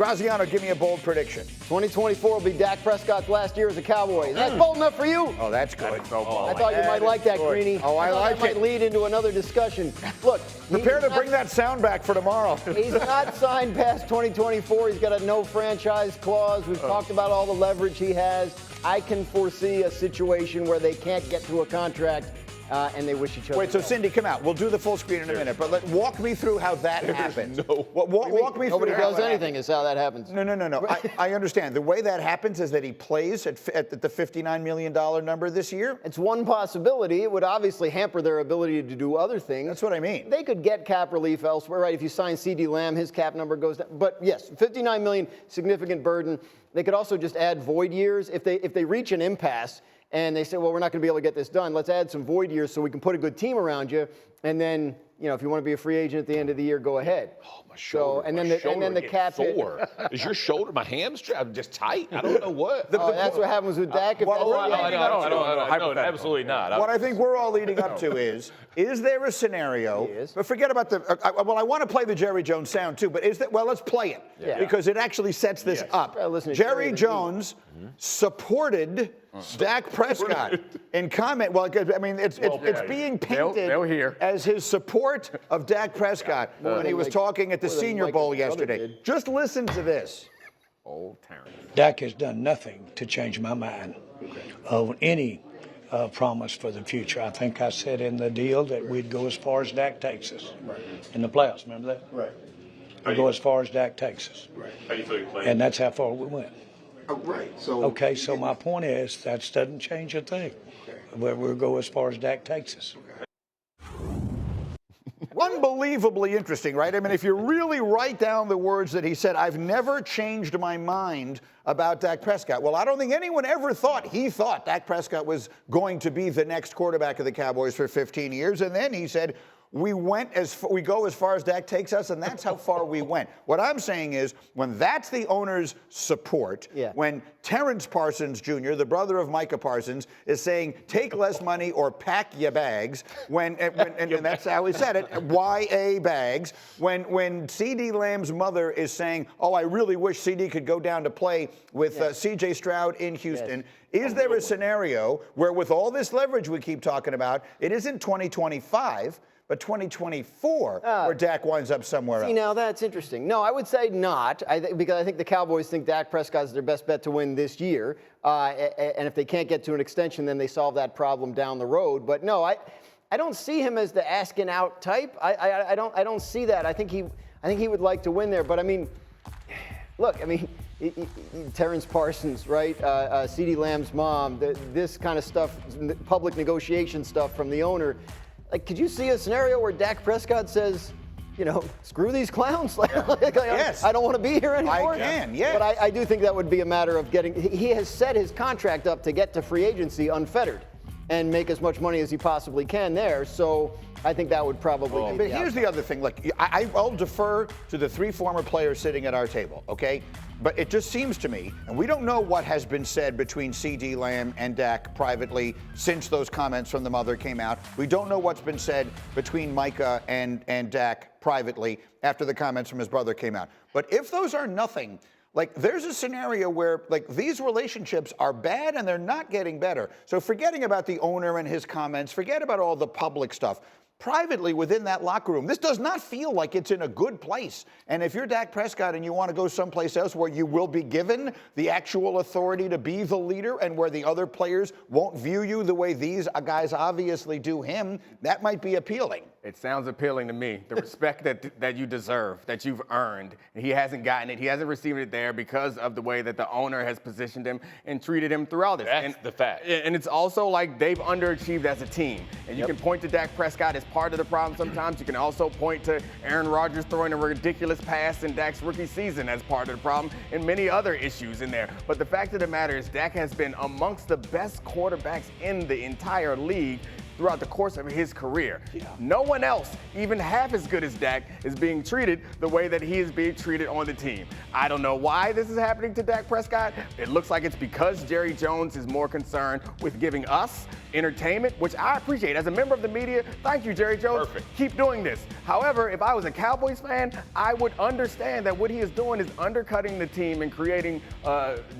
Graziano, give me a bold prediction. 2024 will be Dak Prescott's last year as a Cowboy. Is that bold enough for you? Oh, that's good. I thought you might like that, Greeny. Oh, I like that might lead into another discussion. Look, prepare to bring that sound back for tomorrow. He's not signed past 2024. He's got a no franchise clause. We've talked about all the leverage he has. I can foresee a situation where they can't get to a contract and they wish each other. Wait, so Cindy, come out. We'll do the full screen in a minute, but walk me through how that happens. Walk me through. Nobody does anything is how that happens. No. I understand. The way that happens is that he plays at the $59 million number this year. It's one possibility. It would obviously hamper their ability to do other things. That's what I mean. They could get cap relief elsewhere, right? If you sign CeeDee Lamb, his cap number goes down. But yes, $59 million, significant burden. They could also just add void years if they reach an impasse. And they say, well, we're not going to be able to get this done. Let's add some void years so we can put a good team around you. And then, if you want to be a free agent at the end of the year, go ahead. Oh, my shoulder. So, and then the cap hit. Is your shoulder, my hamstring just tight? I don't know what. That's what happens with Dak. No, absolutely not. What I think we're all leading up to is there a scenario? But forget about I want to play the Jerry Jones sound too, but let's play it because it actually sets this up. Jerry Jones supported Dak Prescott in comment. Well, I mean, it's being painted as his support of Dak Prescott when he was talking at the Senior Bowl yesterday. Just listen to this. Old Terrence. Dak has done nothing to change my mind of any promise for the future. I think I said in the deal that we'd go as far as Dak takes us in the playoffs. Remember that? Right. We'd go as far as Dak takes us. Right. How do you feel you playing? And that's how far we went. Oh, right. So. Okay. So my point is that doesn't change a thing. Okay. We'll go as far as Dak takes us. Okay. Unbelievably interesting, right? I mean, if you really write down the words that he said, I've never changed my mind about Dak Prescott. Well, I don't think anyone ever thought Dak Prescott was going to be the next quarterback of the Cowboys for 15 years. And then he said, we go as far as Dak takes us, and that's how far we went. What I'm saying is, when that's the owner's support, when Terrence Parsons Jr., the brother of Micah Parsons, is saying, take less money or pack your bags, and that's how he said it, YA bags, when CeeDee Lamb's mother is saying, oh, I really wish CeeDee could go down to play with C.J. Stroud in Houston. Is there a scenario where, with all this leverage we keep talking about, it isn't 2025, but 2024, where Dak winds up somewhere else? See, now that's interesting. No, I would say not, because I think the Cowboys think Dak Prescott is their best bet to win this year. And if they can't get to an extension, then they solve that problem down the road. But no, I don't see him as the asking out type. I don't see that. I think he would like to win there. But I mean, look, Terrence Parsons, right? CeeDee Lamb's mom, this kind of stuff, public negotiation stuff from the owner. Like, could you see a scenario where Dak Prescott says, screw these clowns? Yes. I don't want to be here anymore. I can, yes. But I do think that would be a matter of he has set his contract up to get to free agency unfettered and make as much money as he possibly can there. So I think that would probably be. But here's the other thing. Look, I'll defer to the three former players sitting at our table, okay? But it just seems to me, and we don't know what has been said between CeeDee Lamb and Dak privately since those comments from the mother came out. We don't know what's been said between Micah and Dak privately after the comments from his brother came out. But if those are nothing, there's a scenario where, these relationships are bad and they're not getting better. So forgetting about the owner and his comments, forget about all the public stuff. Privately within that locker room, this does not feel like it's in a good place. And if you're Dak Prescott and you want to go someplace else where you will be given the actual authority to be the leader and where the other players won't view you the way these guys obviously do him, that might be appealing. It sounds appealing to me. The respect that you deserve, that you've earned. He hasn't gotten it. He hasn't received it there because of the way that the owner has positioned him and treated him throughout this. That's the fact. And it's also like they've underachieved as a team. And you can point to Dak Prescott as part of the problem sometimes. You can also point to Aaron Rodgers throwing a ridiculous pass in Dak's rookie season as part of the problem and many other issues in there. But the fact of the matter is Dak has been amongst the best quarterbacks in the entire league throughout the course of his career. No one else, even half as good as Dak, is being treated the way that he is being treated on the team. I don't know why this is happening to Dak Prescott. It looks like it's because Jerry Jones is more concerned with giving us entertainment, which I appreciate. As a member of the media, thank you, Jerry Jones. Perfect. Keep doing this. However, if I was a Cowboys fan, I would understand that what he is doing is undercutting the team and creating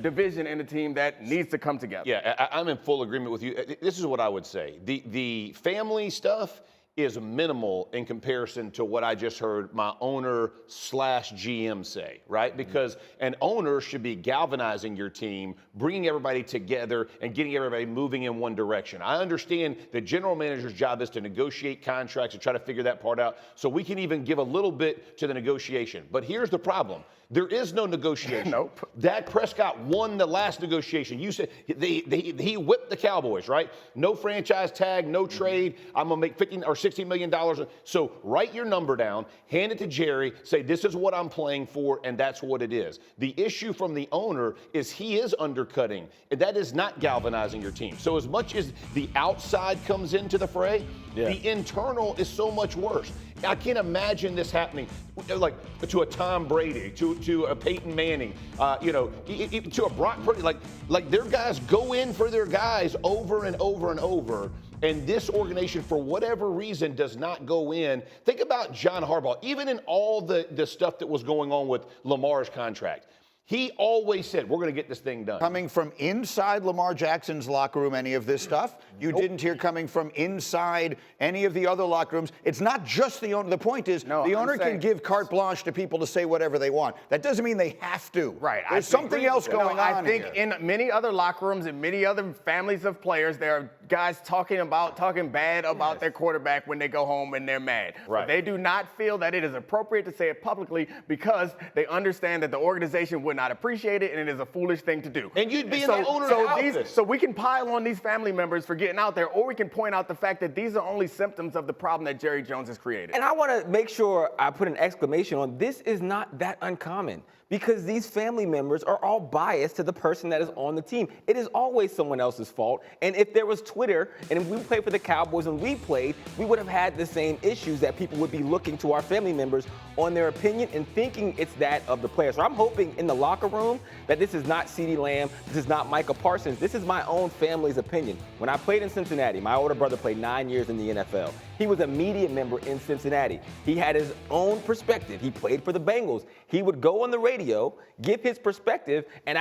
division in a team that needs to come together. Yeah, I'm in full agreement with you. This is what I would say. The family stuff is minimal in comparison to what I just heard my owner/GM say, right? Because an owner should be galvanizing your team, bringing everybody together, and getting everybody moving in one direction. I understand the general manager's job is to negotiate contracts and try to figure that part out, so we can even give a little bit to the negotiation. But here's the problem. There is no negotiation. Nope. Dak Prescott won the last negotiation. You said he whipped the Cowboys, right? No franchise tag, no trade. I'm gonna make $15 or $60 million. So write your number down, hand it to Jerry, say this is what I'm playing for, and that's what it is. The issue from the owner is he is undercutting, and that is not galvanizing your team. So as much as the outside comes into the fray, the internal is so much worse. I can't imagine this happening, like to a Tom Brady, to a Peyton Manning, to a Brock Purdy. Like their guys go in for their guys over and over and over. And this organization, for whatever reason, does not go in. Think about John Harbaugh. Even in all the stuff that was going on with Lamar's contract, he always said, we're going to get this thing done. Coming from inside Lamar Jackson's locker room, any of this stuff? You didn't hear coming from inside any of the other locker rooms. It's not just the owner. The point is, the owner can give carte blanche to people to say whatever they want. That doesn't mean they have to. Right. There's something else going on I think here. in many other locker rooms and many other families of players, there are guys talking bad about their quarterback when they go home and they're mad. Right. But they do not feel that it is appropriate to say it publicly because they understand that the organization would not appreciate it and it is a foolish thing to do. And you'd be in the owner's office. So we can pile on these family members for getting out there, or we can point out the fact that these are only symptoms of the problem that Jerry Jones has created. And I want to make sure I put an exclamation on this is not that uncommon because these family members are all biased to the person that is on the team. It is always someone else's fault. And if there was Twitter and if we played for the Cowboys and we played, we would have had the same issues that people would be looking to our family members on their opinion and thinking it's that of the player. So I'm hoping in the locker room that this is not CeeDee Lamb, this is not Micah Parsons, this is my own family's opinion. When I played in Cincinnati, my older brother played 9 years in the NFL. He was a media member in Cincinnati. He had his own perspective. He played for the Bengals. He would go on the radio, give his perspective, and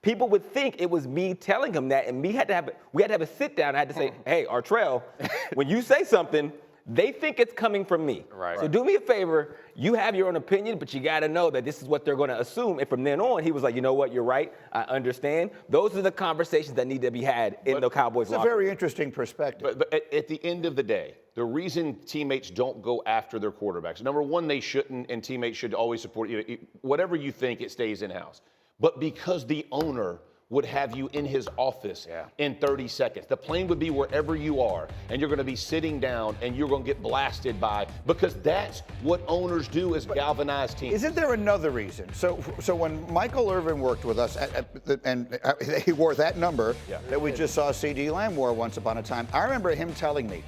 people would think it was me telling him that, and we had to have a sit down. I had to say, hey, Artrell, when you say something, they think it's coming from me. Right. So do me a favor. You have your own opinion, but you got to know that this is what they're going to assume. And from then on, he was like, you know what? You're right. I understand. Those are the conversations that need to be had in the Cowboys locker room. It's a very interesting perspective. But at the end of the day, the reason teammates don't go after their quarterbacks, number one, they shouldn't, and teammates should always support you. Whatever you think, it stays in-house. But because the owner would have you in his office in 30 seconds. The plane would be wherever you are, and you're going to be sitting down, and you're going to get blasted by, because that's what owners do is galvanize teams. Isn't there another reason? So when Michael Irvin worked with us, and he wore that number that we just saw CeeDee Lamb wore once upon a time, I remember him telling me,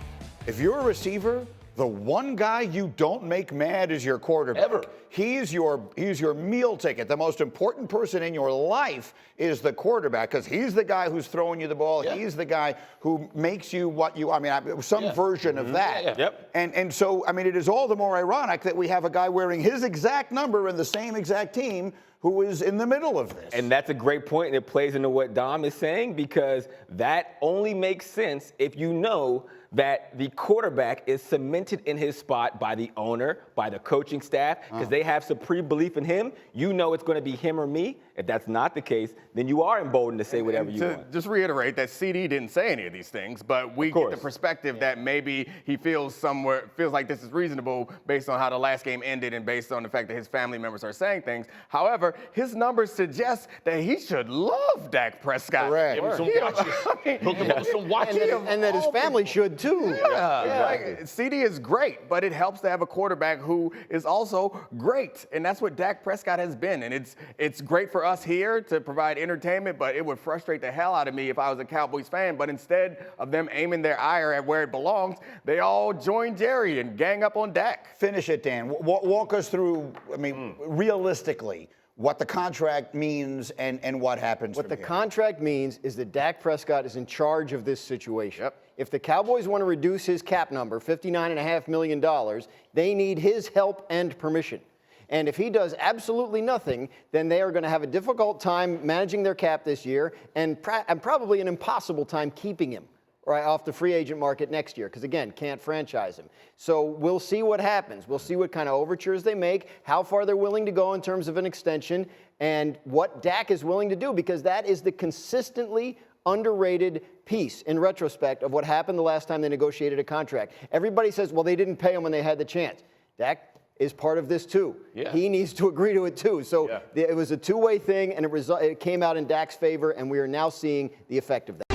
if you're a receiver, the one guy you don't make mad is your quarterback. Ever. He's your meal ticket. The most important person in your life is the quarterback because he's the guy who's throwing you the ball. Yeah. He's the guy who makes you what you. I mean, some version of that. Yeah. Yep. And so, I mean, it is all the more ironic that we have a guy wearing his exact number in the same exact team who is in the middle of this. And that's a great point, and it plays into what Dom is saying because that only makes sense if you know that the quarterback is cemented in his spot by the owner, by the coaching staff, because they have supreme belief in him. You know it's going to be him or me. If that's not the case, then you are emboldened to say whatever you want. Just reiterate that CD didn't say any of these things, but we get the perspective that maybe he feels like this is reasonable based on how the last game ended and based on the fact that his family members are saying things. However, his numbers suggest that he should love Dak Prescott. Correct. Give him some watches. Hook him up with some watches. And that his family should too. Yeah. Like, CD is great, but it helps to have a quarterback who is also great. And that's what Dak Prescott has been. And it's great for us here to provide entertainment, but it would frustrate the hell out of me if I was a Cowboys fan. But instead of them aiming their ire at where it belongs, they all join Jerry and gang up on Dak. Finish it, Dan. Walk us through, I mean, realistically, what the contract means and what happens What from the here. contract means is that Dak Prescott is in charge of this situation. Yep. If the Cowboys want to reduce his cap number, $59.5 million, they need his help and permission. And if he does absolutely nothing, then they are going to have a difficult time managing their cap this year and probably an impossible time keeping him right off the free agent market next year, because again, can't franchise him. So we'll see what happens. We'll see what kind of overtures they make, how far they're willing to go in terms of an extension, and what Dak is willing to do, because that is the consistently underrated piece in retrospect of what happened the last time they negotiated a contract. Everybody says, well, they didn't pay him when they had the chance. Dak is part of this too. Yeah. He needs to agree to it too. So it was a two-way thing, and it came out in Dak's favor, and we are now seeing the effect of that.